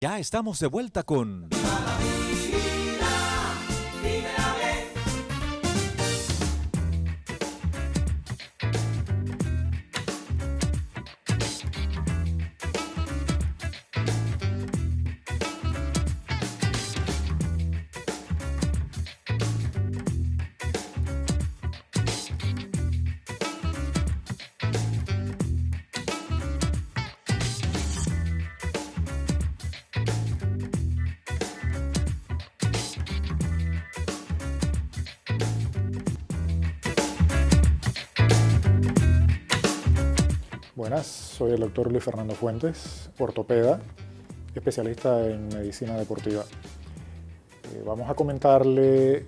Ya estamos de vuelta con... Buenas, soy el doctor Luis Fernando Fuentes, ortopeda, especialista en medicina deportiva. Vamos a comentarle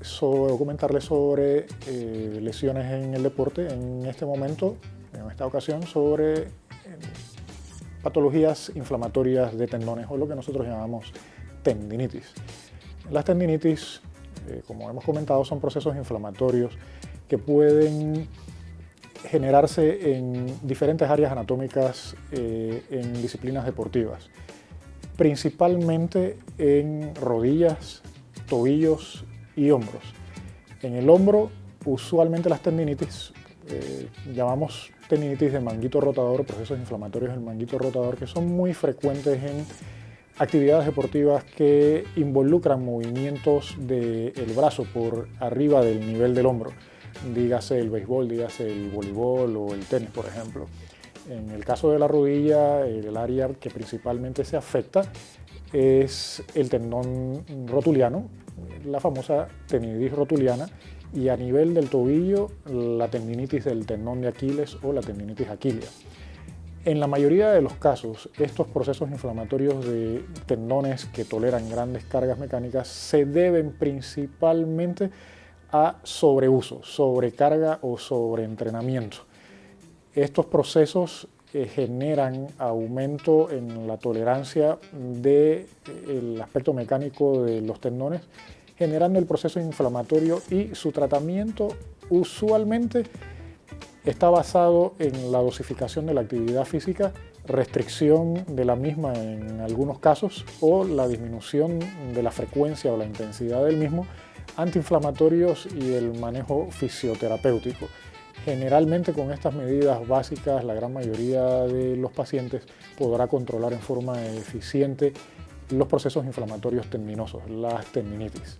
sobre lesiones en el deporte, en este momento, en esta ocasión, sobre patologías inflamatorias de tendones o lo que nosotros llamamos tendinitis. Las tendinitis, como hemos comentado, son procesos inflamatorios que pueden generarse en diferentes áreas anatómicas en disciplinas deportivas, principalmente en rodillas, tobillos y hombros. En el hombro, usualmente las tendinitis, llamamos tendinitis de manguito rotador, procesos inflamatorios del manguito rotador, que son muy frecuentes en actividades deportivas que involucran movimientos del brazo por arriba del nivel del hombro. Dígase el béisbol, dígase el voleibol o el tenis, por ejemplo. En el caso de la rodilla, el área que principalmente se afecta es el tendón rotuliano, la famosa tendinitis rotuliana, y a nivel del tobillo, la tendinitis del tendón de Aquiles o la tendinitis aquilea. En la mayoría de los casos, estos procesos inflamatorios de tendones que toleran grandes cargas mecánicas se deben principalmente a sobreuso, sobrecarga o sobreentrenamiento. Estos procesos generan aumento en la tolerancia del aspecto mecánico de los tendones, generando el proceso inflamatorio, y su tratamiento usualmente está basado en la dosificación de la actividad física, restricción de la misma en algunos casos o la disminución de la frecuencia o la intensidad del mismo, antiinflamatorios y el manejo fisioterapéutico. Generalmente con estas medidas básicas la gran mayoría de los pacientes podrá controlar en forma eficiente los procesos inflamatorios tendinosos, las tendinitis.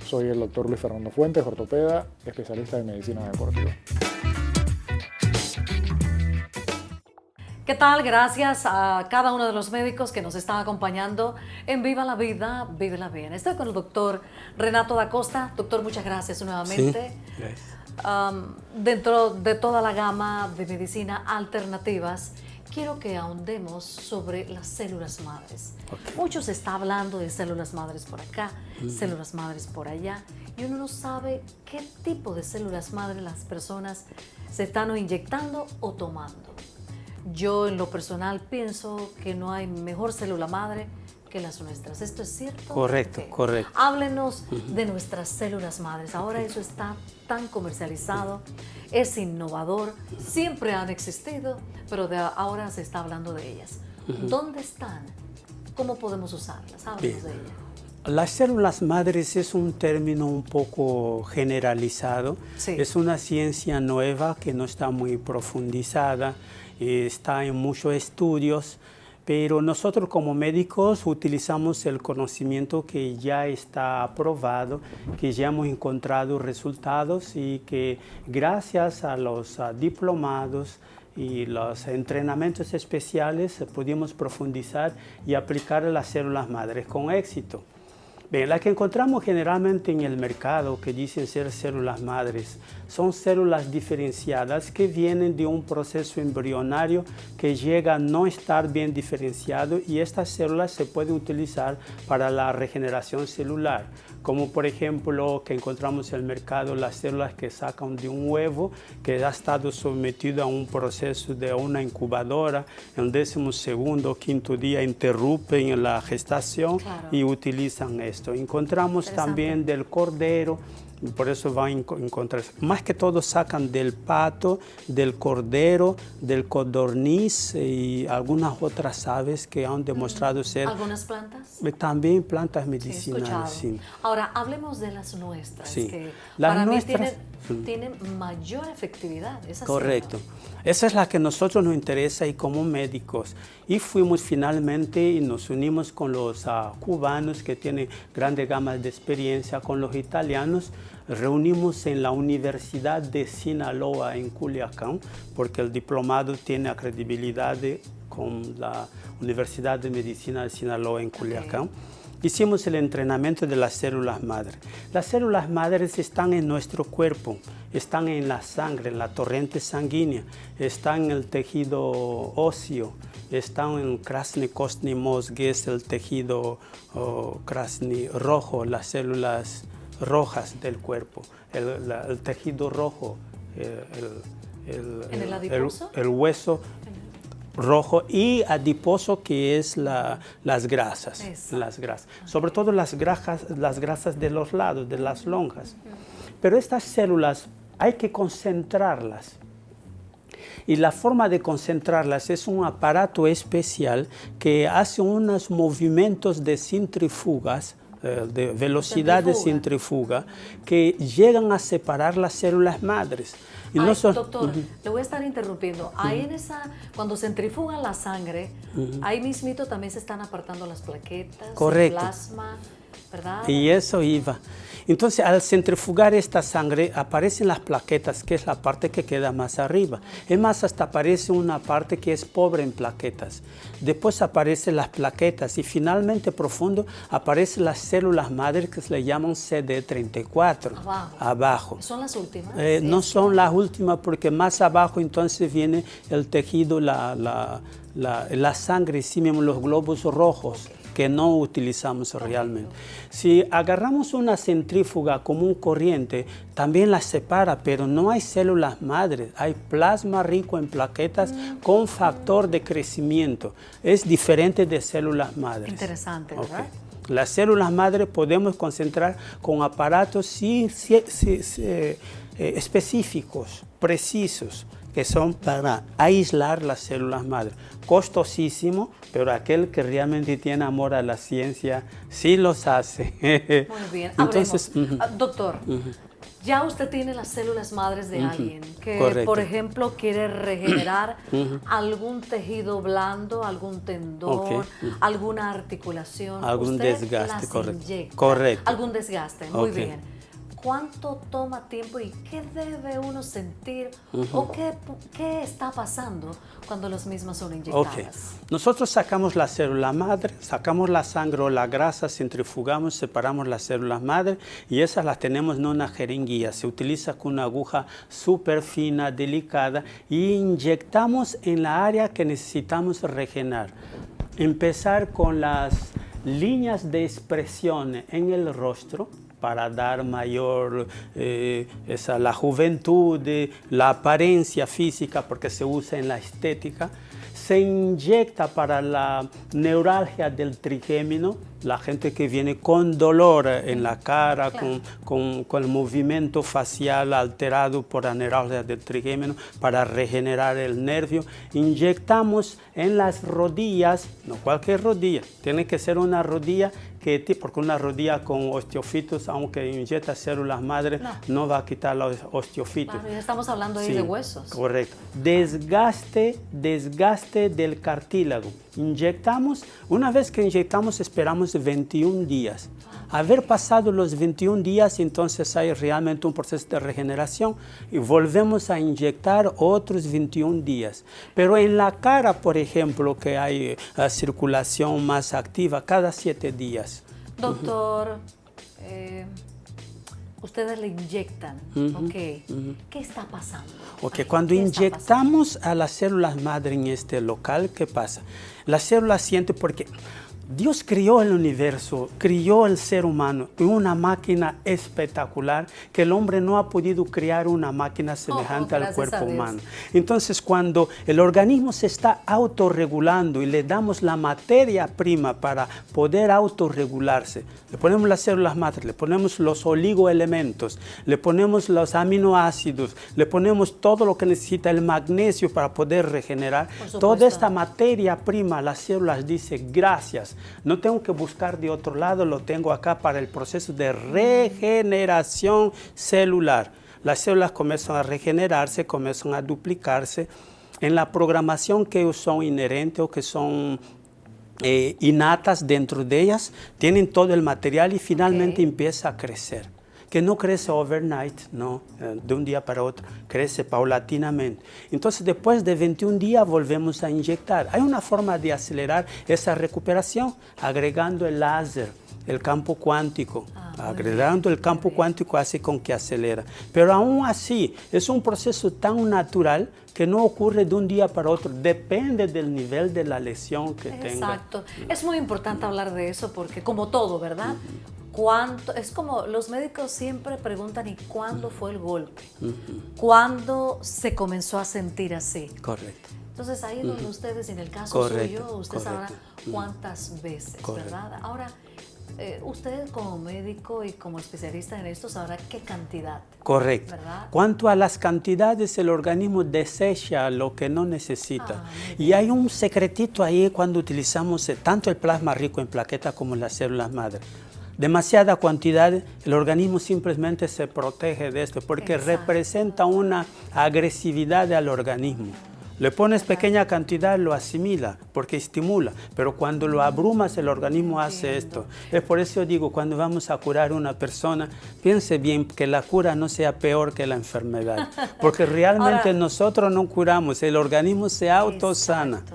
Soy el doctor Luis Fernando Fuentes, ortopeda, especialista en medicina deportiva. ¿Qué tal? Gracias a cada uno de los médicos que nos están acompañando en Viva la Vida, Vívela Bien. Estoy con el doctor Renato da Costa. Doctor, muchas gracias nuevamente. Sí, gracias. Dentro de toda la gama de medicina alternativas, quiero que ahondemos sobre las células madres. Okay. Mucho se está hablando de células madres por acá, células madres por allá, y uno no sabe qué tipo de células madres las personas se están o inyectando o tomando. Yo en lo personal pienso que no hay mejor célula madre que las nuestras. ¿Esto es cierto? Correcto, ¿Qué? correcto. Háblenos de nuestras células madres. Ahora eso está tan comercializado, es innovador, siempre han existido, pero ahora se está hablando de ellas. ¿Dónde están? ¿Cómo podemos usarlas? Háblenos de ellas. Las células madres es un término un poco generalizado. Sí. Es una ciencia nueva que no está muy profundizada, está en muchos estudios, pero nosotros como médicos utilizamos el conocimiento que ya está aprobado, que ya hemos encontrado resultados y que gracias a los diplomados y los entrenamientos especiales pudimos profundizar y aplicar las células madres con éxito. Bien, las que encontramos generalmente en el mercado, que dicen ser células madres, son células diferenciadas que vienen de un proceso embrionario que llega a no estar bien diferenciado, y estas células se pueden utilizar para la regeneración celular, como por ejemplo que encontramos en el mercado las células que sacan de un huevo que ha estado sometido a un proceso de una incubadora, en el 12º o 5º día interrumpen la gestación. Claro. Y utilizan esto. Encontramos también del cordero Por eso van a encontrar. Más que todo sacan del pato, del cordero, del codorniz y algunas otras aves que han demostrado ser... ¿Algunas plantas? También plantas Sí, he medicinales. escuchado. Sí. Ahora, hablemos de las nuestras, Sí. que Las para nuestras- mí tienen mayor efectividad. ¿Es así, Correcto. no? Esa es la que a nosotros nos interesa y como médicos. Y fuimos finalmente y nos unimos con los cubanos que tienen grandes gamas de experiencia, con los italianos. Reunimos en la Universidad de Sinaloa en Culiacán, porque el diplomado tiene credibilidad con la Universidad de Medicina de Sinaloa en Culiacán. Ok. Hicimos el entrenamiento de las células madre. Las células madres están en nuestro cuerpo, están en la sangre, en la torrente sanguínea, están en el tejido óseo, están en krasny kostny mozg, que es el tejido krasny rojo, las células rojas del cuerpo, el tejido rojo, ¿En el adiposo? el hueso rojo y adiposo, que es las grasas, Exacto. las grasas, sobre todo las grasas de los lados, de las lonjas. Pero estas células hay que concentrarlas. Y la forma de concentrarlas es un aparato especial que hace unos movimientos de centrífugas, de velocidad de centrífuga, que llegan a separar las células madres. Y Ay, no son- doctor, le voy a estar interrumpiendo. Ahí en esa, cuando centrifugan la sangre, ahí mismito también se están apartando las plaquetas, Correcto. el plasma, ¿verdad? Y eso iba. Entonces, al centrifugar esta sangre, aparecen las plaquetas, que es la parte que queda más arriba. Es más, hasta aparece una parte que es pobre en plaquetas. Después aparecen las plaquetas y finalmente, profundo, aparecen las células madres que se le llaman CD34. Abajo. ¿Son las últimas? No son las últimas, porque más abajo entonces viene el tejido, la sangre, sí mismo, los glóbulos rojos, que no utilizamos realmente. Si agarramos una centrífuga como un corriente, también la separa, pero no hay células madres, hay plasma rico en plaquetas con factor de crecimiento. Es diferente de células madres. Interesante, ¿verdad? Las células madres podemos concentrar con aparatos específicos, precisos, que son para aislar las células madres. Costosísimo, pero aquel que realmente tiene amor a la ciencia sí los hace. Muy bien. Entonces, Doctor, ya usted tiene las células madres de alguien que, Correcto. por ejemplo, quiere regenerar algún tejido blando, algún tendón, alguna articulación. Algún Usted desgaste, las correcto. inyecta. Correcto. Algún desgaste, muy Ok. bien. ¿Cuánto toma tiempo y qué debe uno sentir o qué está pasando cuando las mismas son inyectadas? Ok. Nosotros sacamos la célula madre, sacamos la sangre o la grasa, centrifugamos, separamos las células madre y esas las tenemos en una jeringuilla. Se utiliza con una aguja súper fina, delicada y inyectamos en la área que necesitamos regenerar. Empezar con las líneas de expresión en el rostro, para dar mayor la juventud, la apariencia física, porque se usa en la estética. Se inyecta para la neuralgia del trigémino, la gente que viene con dolor en la cara, Claro. con el movimiento facial alterado por la neuralgia del trigémino, para regenerar el nervio. Inyectamos en las rodillas, no cualquier rodilla, tiene que ser una rodilla porque una rodilla con osteofitos, aunque inyecta células madres, no va a quitar los osteofitos. Claro, ya estamos hablando ahí Sí, de huesos. Correcto. Desgaste del cartílago. Inyectamos, una vez que inyectamos esperamos 21 días. Haber pasado los 21 días, entonces hay realmente un proceso de regeneración y volvemos a inyectar otros 21 días. Pero en la cara, por ejemplo, que hay circulación más activa, cada 7 días. Doctor, ustedes le inyectan, ¿ok? ¿Qué está pasando? Ok, cuando ¿Qué está inyectamos a las células madre en este local, ¿qué pasa? La célula siente porque Dios crió el universo, crió el ser humano, una máquina espectacular que el hombre no ha podido crear una máquina semejante al cuerpo humano. Entonces, cuando el organismo se está autorregulando y le damos la materia prima para poder autorregularse, le ponemos las células madre, le ponemos los oligoelementos, le ponemos los aminoácidos, le ponemos todo lo que necesita el magnesio para poder regenerar, toda esta materia prima, las células dicen gracias. No tengo que buscar de otro lado, lo tengo acá para el proceso de regeneración celular. Las células comienzan a regenerarse, comienzan a duplicarse. En la programación que ellos son inherentes o que son innatas dentro de ellas, tienen todo el material y finalmente empieza a crecer. Que no crece overnight, no, de un día para otro, crece paulatinamente. Entonces, después de 21 días volvemos a inyectar. Hay una forma de acelerar esa recuperación agregando el láser, el campo cuántico. Agregando el campo cuántico hace con que acelera. Pero aún así, es un proceso tan natural que no ocurre de un día para otro. Depende del nivel de la lesión que tenga. Exacto. Es muy importante hablar de eso porque, como todo, ¿verdad? ¿Cuánto? Es como los médicos siempre preguntan, ¿y cuándo fue el golpe? ¿Cuándo se comenzó a sentir así? Correcto. Entonces ahí donde ustedes, en el caso suyo, usted sabrá cuántas veces, ¿verdad? Ahora, usted como médico y como especialista en esto sabrá qué cantidad. Correcto. ¿Verdad? Cuanto a las cantidades, el organismo desecha lo que no necesita. Y hay un secretito ahí cuando utilizamos tanto el plasma rico en plaquetas como las células madre. Demasiada cantidad, el organismo simplemente se protege de esto porque representa una agresividad al organismo. Le pones pequeña cantidad, lo asimila porque estimula, pero cuando lo abrumas el organismo hace esto. Es por eso digo, cuando vamos a curar a una persona, piense bien que la cura no sea peor que la enfermedad, porque realmente nosotros no curamos, el organismo se autosana.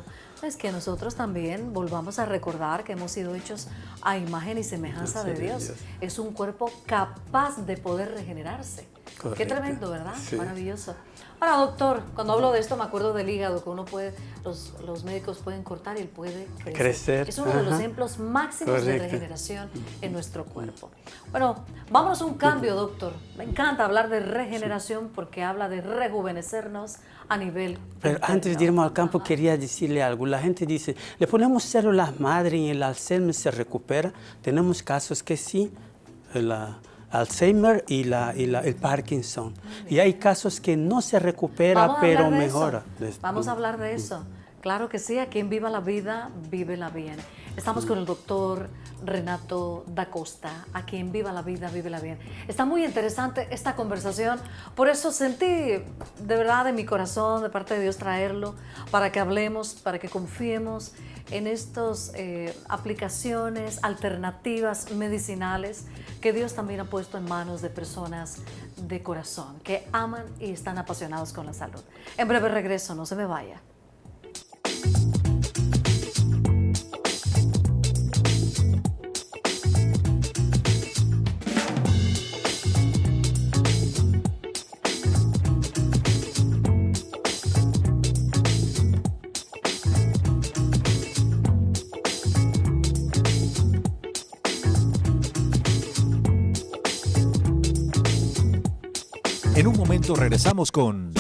Es que nosotros también volvamos a recordar que hemos sido hechos a imagen y semejanza de Dios. Es un cuerpo capaz de poder regenerarse. Correcto. Qué tremendo, ¿verdad? Sí. Maravilloso. Ahora, doctor, cuando hablo de esto me acuerdo del hígado, que uno puede, los médicos pueden cortar y él puede crecer. Es uno de los ejemplos máximos de regeneración en nuestro cuerpo. Bueno, vámonos a un cambio, doctor. Me encanta hablar de regeneración porque habla de rejuvenecernos a nivel Pero interno. Antes de irnos al campo quería decirle algo. La gente dice, le ponemos células madre y el Alzheimer se recupera. Tenemos casos que sí, Alzheimer y el Parkinson. Y hay casos que no se recupera, pero mejora. Vamos a hablar de eso. Claro que sí, a quien viva la vida, vívela bien. Estamos con el doctor Renato da Costa, a quien viva la vida, vívela bien. Está muy interesante esta conversación, por eso sentí de verdad en mi corazón, de parte de Dios, traerlo, para que hablemos, para que confiemos en estas aplicaciones alternativas medicinales que Dios también ha puesto en manos de personas de corazón, que aman y están apasionados con la salud. En breve regreso, no se me vaya. En un momento regresamos con